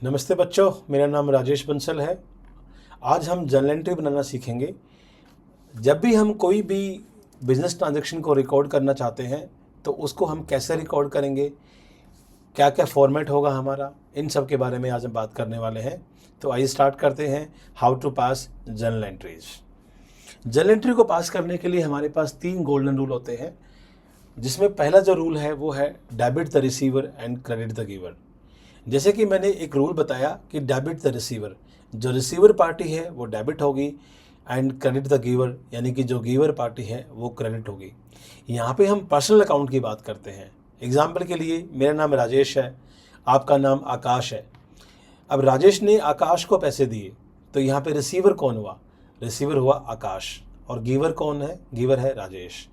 नमस्ते बच्चों, मेरा नाम राजेश बंसल है। आज हम जर्नल एंट्री बनाना सीखेंगे। जब भी हम कोई भी बिजनेस ट्रांजैक्शन को रिकॉर्ड करना चाहते हैं तो उसको हम कैसे रिकॉर्ड करेंगे, क्या क्या फॉर्मेट होगा हमारा, इन सब के बारे में आज हम बात करने वाले हैं। तो आइए स्टार्ट करते हैं। How to pass journal entries. Journal entry को पास करने के लिए हमारे पास 3 गोल्डन रूल होते हैं, जिसमें पहला जो रूल है वो है debit the receiver and credit the giver. जैसे कि मैंने एक रूल बताया कि डेबिट द रिसीवर, जो रिसीवर पार्टी है वो डेबिट होगी, एंड क्रेडिट द गिवर यानी कि जो गिवर पार्टी है वो क्रेडिट होगी। यहाँ पे हम पर्सनल अकाउंट की बात करते हैं। एग्जाम्पल के लिए मेरा नाम राजेश है, आपका नाम आकाश है। अब राजेश ने आकाश को पैसे दिए तो यहाँ पे रिसीवर कौन हुआ? रिसीवर हुआ आकाश, और गिवर कौन है? गिवर है राजेश।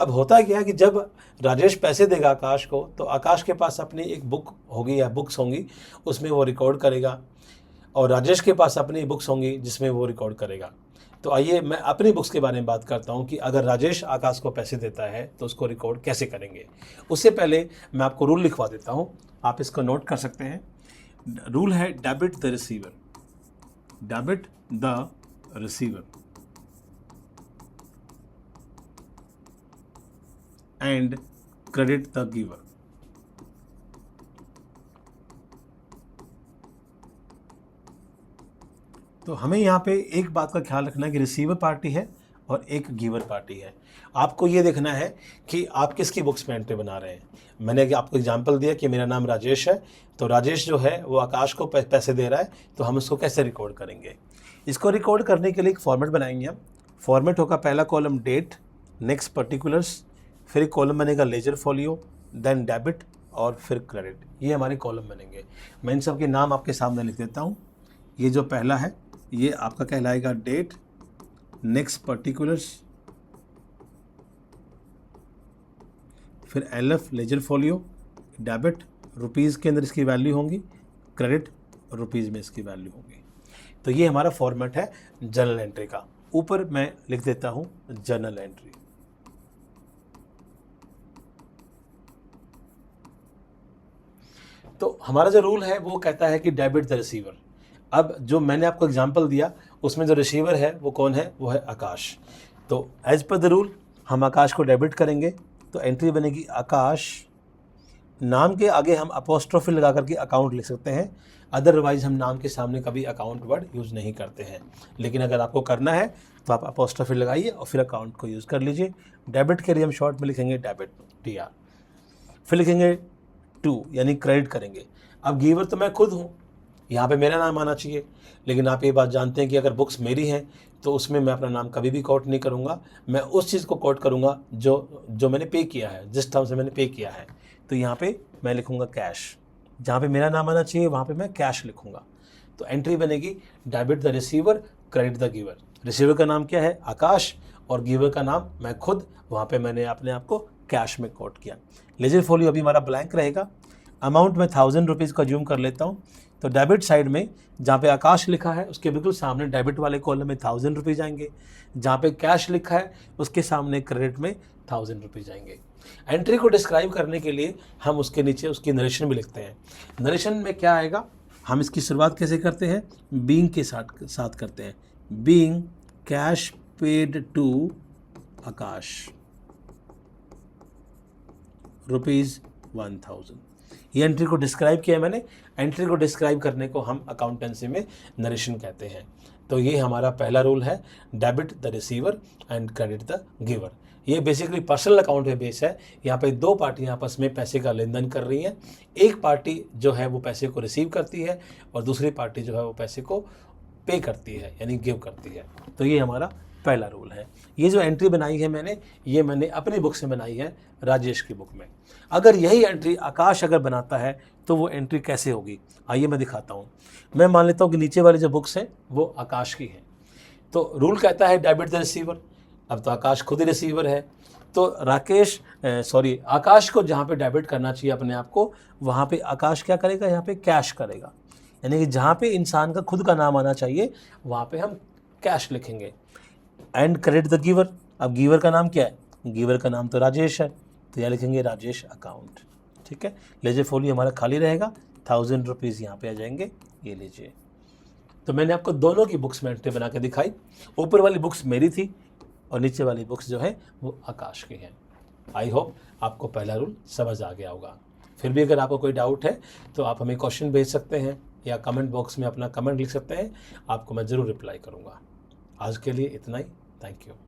अब होता क्या है कि जब राजेश पैसे देगा आकाश को तो आकाश के पास अपनी एक बुक होगी या बुक्स होंगी, उसमें वो रिकॉर्ड करेगा, और राजेश के पास अपनी बुक्स होंगी जिसमें वो रिकॉर्ड करेगा। तो आइए मैं अपनी बुक्स के बारे में बात करता हूँ कि अगर राजेश आकाश को पैसे देता है तो उसको रिकॉर्ड कैसे करेंगे। उससे पहले मैं आपको रूल लिखवा देता हूँ, आप इसको नोट कर सकते हैं। रूल है debit the receiver, debit the receiver and credit the giver. तो हमें यहाँ पे एक बात का ख्याल रखना है कि रिसीवर पार्टी है और एक गिवर पार्टी है। आपको ये देखना है कि आप किसकी बुक्स में एंट्री बना रहे हैं। मैंने आपको एग्जांपल दिया कि मेरा नाम राजेश है, तो राजेश जो है वो आकाश को पैसे दे रहा है, तो हम उसको कैसे रिकॉर्ड करेंगे। इसको रिकॉर्ड करने के लिए एक फॉर्मेट बनाएंगे हम। फॉर्मेट होगा पहला कॉलम डेट, नेक्स्ट पर्टिकुलर्स, फिर एक कॉलम बनेगा लेजर फॉलियो, देन डेबिट और फिर क्रेडिट। ये हमारे कॉलम बनेंगे। मैं इन सब के नाम आपके सामने लिख देता हूँ। ये जो पहला है ये आपका कहलाएगा डेट, नेक्स्ट पर्टिकुलर्स, फिर LF ledger folio, debit rupees के अंदर इसकी वैल्यू होंगी, क्रेडिट रुपीज़ में इसकी वैल्यू होगी। तो ये हमारा फॉर्मेट है जर्नल एंट्री का। ऊपर मैं लिख देता हूँ जर्नल एंट्री। तो हमारा जो रूल है वो कहता है कि डेबिट द रिसीवर। अब जो मैंने आपको एग्जांपल दिया उसमें जो रिसीवर है वो कौन है? वो है आकाश। तो एज पर द रूल हम आकाश को डेबिट करेंगे, तो एंट्री बनेगी आकाश। नाम के आगे हम अपोस्ट्रोफी लगा करके अकाउंट लिख सकते हैं, अदरवाइज हम नाम के सामने कभी अकाउंट वर्ड यूज़ नहीं करते हैं। लेकिन अगर आपको करना है तो आप अपोस्ट्रोफी लगाइए और फिर अकाउंट को यूज़ कर लीजिए। डेबिट के लिए हम शॉर्ट में लिखेंगे डेबिट, TR, फिर लिखेंगे टू यानी क्रेडिट करेंगे। अब गिवर तो मैं खुद हूँ, यहाँ पे मेरा नाम आना चाहिए, लेकिन आप ये बात जानते हैं कि अगर बुक्स मेरी हैं तो उसमें मैं अपना नाम कभी भी कोट नहीं करूँगा। मैं उस चीज़ को कोट करूँगा जो मैंने पे किया है, जिस टर्म से मैंने पे किया है। तो यहाँ पे मैं लिखूँगा कैश, जहाँ पे मेरा नाम आना चाहिए वहाँ पे मैं कैश लिखूँगा। तो एंट्री बनेगी debit the receiver, credit the giver. Receiver का नाम क्या है? आकाश, और गिवर का नाम मैं खुद, वहाँ पे मैंने अपने आप को कैश में कोट किया। लेजर फॉलियो अभी हमारा ब्लैंक रहेगा। अमाउंट में 1000 रुपीज़ का ज्यूम कर लेता हूँ। तो डेबिट साइड में जहाँ पे आकाश लिखा है उसके बिल्कुल सामने डेबिट वाले कॉलम में 1000 रुपीज़ आएंगे, जहाँ पे कैश लिखा है उसके सामने क्रेडिट में 1000 रुपीज़ आएंगे। एंट्री को डिस्क्राइब करने के लिए हम उसके नीचे उसकी नरेशन भी लिखते हैं। नरेशन में क्या आएगा? हम इसकी शुरुआत कैसे करते हैं? बीइंग के साथ करते हैं। बीइंग कैश पेड टू आकाश ₹1000। ये एंट्री को डिस्क्राइब किया मैंने। एंट्री को डिस्क्राइब करने को हम अकाउंटेंसी में नरेशन कहते हैं। तो ये हमारा पहला रूल है, debit the receiver and credit the giver. ये बेसिकली पर्सनल अकाउंट पे बेस है। यहाँ पे 2 पार्टियाँ आपस में पैसे का लेन देन कर रही हैं। एक पार्टी जो है वो पैसे को रिसीव करती है और दूसरी पार्टी जो है वो पैसे को पे करती है यानी गिव करती है। तो ये हमारा पहला रूल है। ये जो एंट्री बनाई है मैंने अपनी बुक से बनाई है, राजेश की बुक में। अगर यही एंट्री आकाश अगर बनाता है तो वो एंट्री कैसे होगी, आइए मैं दिखाता हूँ। मैं मान लेता हूँ कि नीचे वाली जो बुक्स हैं वो आकाश की हैं। तो रूल कहता है डेबिट द रिसीवर। अब तो आकाश खुद ही रिसीवर है, तो आकाश को जहाँ पे डेबिट करना चाहिए अपने आप को, वहाँ पे आकाश क्या करेगा? यहाँ पे कैश करेगा। यानी कि जहाँ पे इंसान का खुद का नाम आना चाहिए वहाँ पे हम कैश लिखेंगे। And credit the giver. अब गिवर का नाम क्या है? गिवर का नाम तो राजेश है, तो यह लिखेंगे राजेश अकाउंट। ठीक है, लेजर फॉलियो हमारा खाली रहेगा, 1000 रुपीज़ यहाँ पे आ जाएंगे, ये लीजिए। तो मैंने आपको दोनों की बुक्स मैंने बना के दिखाई। ऊपर वाली बुक्स मेरी थी और नीचे वाली बुक्स जो है वो आकाश की हैं। आई होप आपको पहला रूल समझ आ गया होगा। फिर भी अगर आपको कोई डाउट है तो आप हमें क्वेश्चन भेज सकते हैं या कमेंट बॉक्स में अपना कमेंट लिख सकते हैं, आपको मैं ज़रूर रिप्लाई करूँगा। आज के लिए इतना ही, थैंक यू।